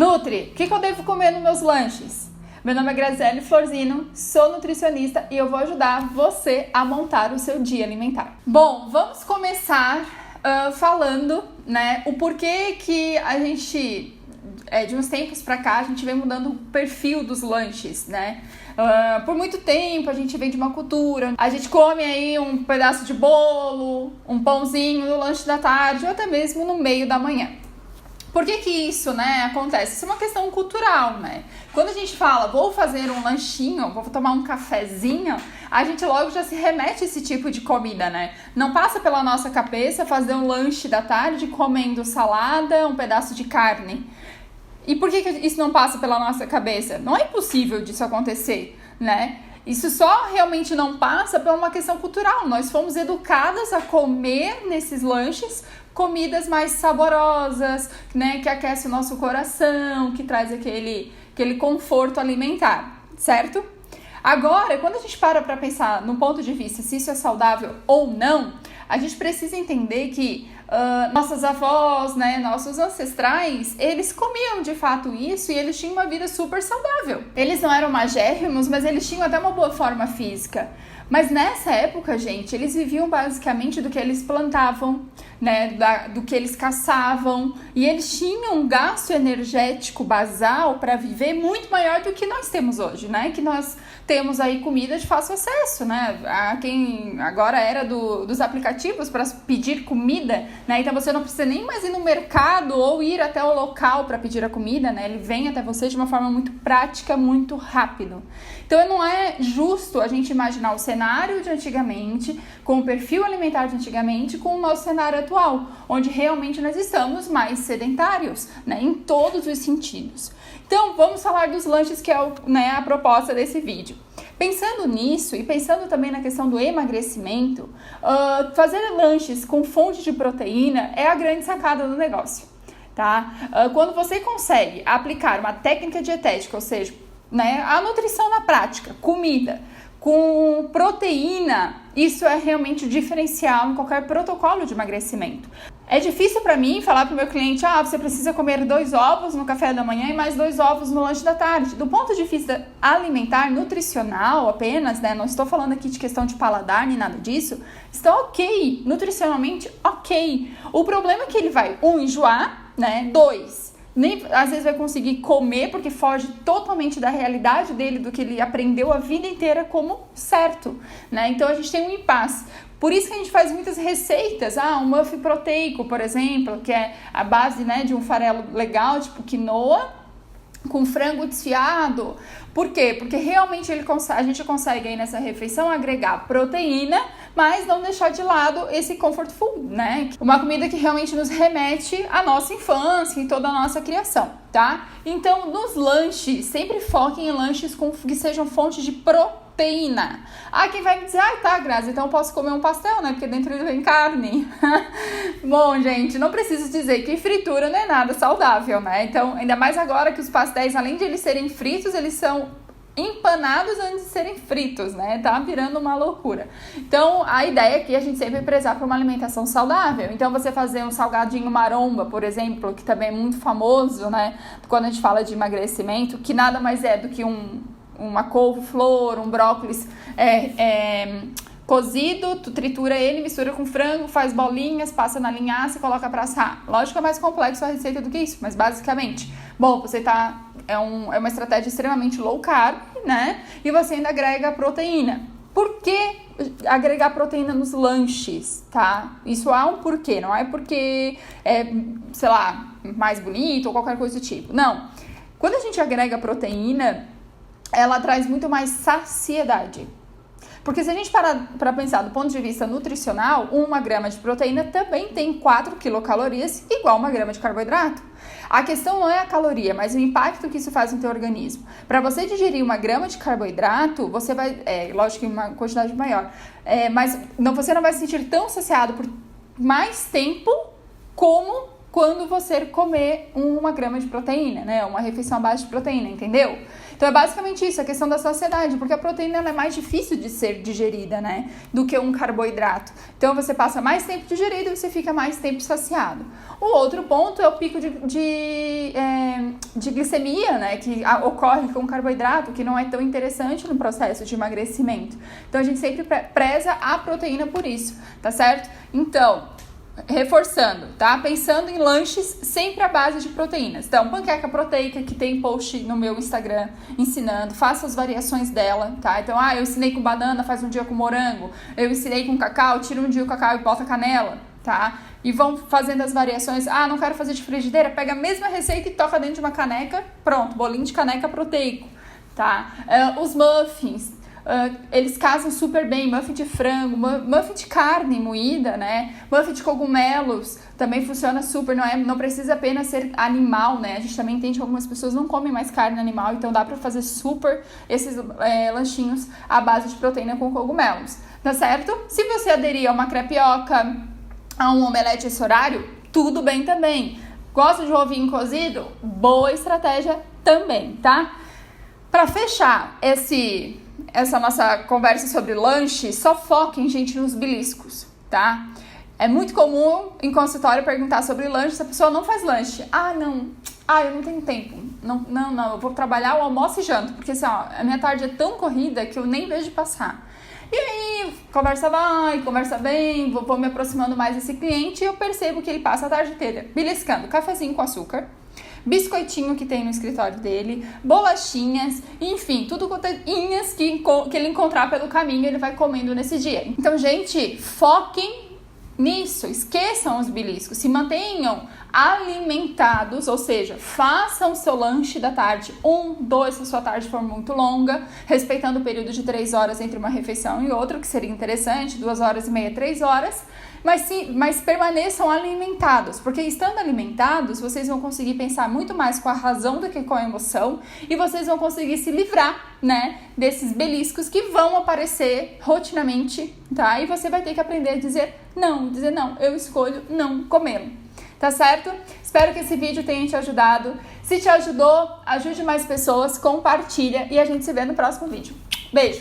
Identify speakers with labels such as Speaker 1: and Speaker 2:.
Speaker 1: Nutri, o que eu devo comer nos meus lanches? Meu nome é Graziele Florzino, sou nutricionista e eu vou ajudar você a montar o seu dia alimentar. Bom, vamos começar falando, né, o porquê que a gente, de uns tempos pra cá, a gente vem mudando o perfil dos lanches, né? Por muito tempo a gente vem de uma cultura, a gente come aí um pedaço de bolo, um pãozinho no lanche da tarde ou até mesmo no meio da manhã. Por que isso, né, acontece? Isso é uma questão cultural, né? Quando a gente fala, vou fazer um lanchinho, vou tomar um cafezinho, a gente logo já se remete a esse tipo de comida, né? Não passa pela nossa cabeça fazer um lanche da tarde comendo salada, um pedaço de carne. E por que isso não passa pela nossa cabeça? Não é impossível disso acontecer, né? Isso só realmente não passa por uma questão cultural. Nós fomos educadas a comer nesses lanches comidas mais saborosas, né, que aquece o nosso coração, que traz aquele conforto alimentar, certo? Agora, quando a gente para pensar no ponto de vista se isso é saudável ou não, a gente precisa entender que nossas avós, né, nossos ancestrais, eles comiam de fato isso e eles tinham uma vida super saudável. Eles não eram magérrimos, mas eles tinham até uma boa forma física. Mas nessa época, gente, eles viviam basicamente do que eles plantavam, né, do que eles caçavam, e eles tinham um gasto energético basal para viver muito maior do que nós temos hoje, né? Que nós temos aí comida de fácil acesso, né? A quem agora era dos aplicativos para pedir comida, né? Então você não precisa nem mais ir no mercado ou ir até o local para pedir a comida, né? Ele vem até você de uma forma muito prática, muito rápido. Então não é justo a gente imaginar o cenário de antigamente, com o perfil alimentar de antigamente, com o nosso cenário atual, onde realmente nós estamos mais sedentários, né, em todos os sentidos. Então vamos falar dos lanches, que é a proposta desse vídeo. Pensando nisso e pensando também na questão do emagrecimento, fazer lanches com fonte de proteína é a grande sacada do negócio, tá? Quando você consegue aplicar uma técnica dietética, ou seja, né, a nutrição na prática, comida com proteína, isso é realmente o diferencial em qualquer protocolo de emagrecimento. É difícil para mim falar para o meu cliente, você precisa comer 2 ovos no café da manhã e mais 2 ovos no lanche da tarde. Do ponto de vista alimentar, nutricional apenas, né? Não estou falando aqui de questão de paladar nem nada disso. Está ok, nutricionalmente ok. O problema é que ele vai, enjoar, né? 2, nem às vezes vai conseguir comer porque foge totalmente da realidade dele, do que ele aprendeu a vida inteira como certo, né? Então a gente tem um impasse. Por isso que a gente faz muitas receitas, um muffin proteico, por exemplo, que é a base, né, de um farelo legal, tipo quinoa, com frango desfiado. Por quê? Porque realmente a gente consegue aí nessa refeição agregar proteína, mas não deixar de lado esse comfort food, né? Uma comida que realmente nos remete à nossa infância e toda a nossa criação, tá? Então, nos lanches, sempre foquem em lanches que sejam fontes de proteína. Quem vai me dizer, tá, Grazi, então eu posso comer um pastel, né? Porque dentro ele vem carne. Bom, gente, não preciso dizer que fritura não é nada saudável, né? Então, ainda mais agora que os pastéis, além de eles serem fritos, eles são empanados antes de serem fritos, né? Tá virando uma loucura. Então, a ideia aqui é a gente sempre prezar por uma alimentação saudável. Então, você fazer um salgadinho maromba, por exemplo, que também é muito famoso, né? Quando a gente fala de emagrecimento, que nada mais é do que uma couve-flor, um brócolis cozido, tu tritura ele, mistura com frango, faz bolinhas, passa na linhaça e coloca pra assar. Lógico que é mais complexo a receita do que isso, mas basicamente, você é uma estratégia extremamente low carb, né? E você ainda agrega proteína. Por que agregar proteína nos lanches, tá? Isso há um porquê, não é porque é, sei lá, mais bonito ou qualquer coisa do tipo. Não. Quando a gente agrega proteína, ela traz muito mais saciedade. Porque se a gente parar para pensar do ponto de vista nutricional, 1 grama de proteína também tem 4 quilocalorias, igual 1 grama de carboidrato. A questão não é a caloria, mas o impacto que isso faz no teu organismo. Para você digerir 1 grama de carboidrato, você vai, lógico que uma quantidade maior, mas você não vai se sentir tão saciado por mais tempo como quando você comer 1 grama de proteína, né? Uma refeição à base de proteína, entendeu? Então é basicamente isso, a questão da saciedade, porque a proteína ela é mais difícil de ser digerida, né? Do que um carboidrato. Então você passa mais tempo digerido e você fica mais tempo saciado. O outro ponto é o pico de glicemia, né? Que ocorre com o carboidrato, que não é tão interessante no processo de emagrecimento. Então a gente sempre preza a proteína por isso, tá certo? Então, reforçando, tá? Pensando em lanches sempre à base de proteínas. Então, panqueca proteica, que tem post no meu Instagram ensinando, faça as variações dela, tá? Então, eu ensinei com banana, faz um dia com morango. Eu ensinei com cacau, tira um dia o cacau e bota canela, tá? E vão fazendo as variações. Não quero fazer de frigideira, pega a mesma receita e toca dentro de uma caneca, pronto, bolinho de caneca proteico, tá? Os muffins. Eles casam super bem, muffin de frango, muffin de carne moída, né? Muffin de cogumelos também funciona super, não precisa apenas ser animal, né? A gente também entende que algumas pessoas não comem mais carne animal, então dá pra fazer super esses lanchinhos à base de proteína com cogumelos, tá certo? Se você aderir a uma crepioca, a um omelete esse horário, tudo bem também. Gosta de ovinho cozido? Boa estratégia também, tá? Pra fechar essa nossa conversa sobre lanche, só foquem, gente, nos beliscos, tá? É muito comum em consultório perguntar sobre lanche se a pessoa não faz lanche. Eu não tenho tempo. Não, eu vou trabalhar o almoço e janto, porque assim, a minha tarde é tão corrida que eu nem vejo passar. E aí, conversa vai, conversa bem, vou me aproximando mais desse cliente e eu percebo que ele passa a tarde inteira beliscando cafezinho com açúcar, biscoitinho que tem no escritório dele, bolachinhas, enfim, tudo cotelinhas que ele encontrar pelo caminho ele vai comendo nesse dia. Então, gente, foquem nisso, esqueçam os beliscos, se mantenham alimentados, ou seja, façam o seu lanche da tarde 2 se a sua tarde for muito longa, respeitando o período de 3 horas entre uma refeição e outra, que seria interessante, 2 horas e meia, 3 horas, mas permaneçam alimentados, porque estando alimentados, vocês vão conseguir pensar muito mais com a razão do que com a emoção e vocês vão conseguir se livrar, né, desses beliscos que vão aparecer rotineiramente, tá? E você vai ter que aprender a dizer não, eu escolho não comê-lo, tá certo? Espero que esse vídeo tenha te ajudado. Se te ajudou, ajude mais pessoas, compartilha e a gente se vê no próximo vídeo. Beijo!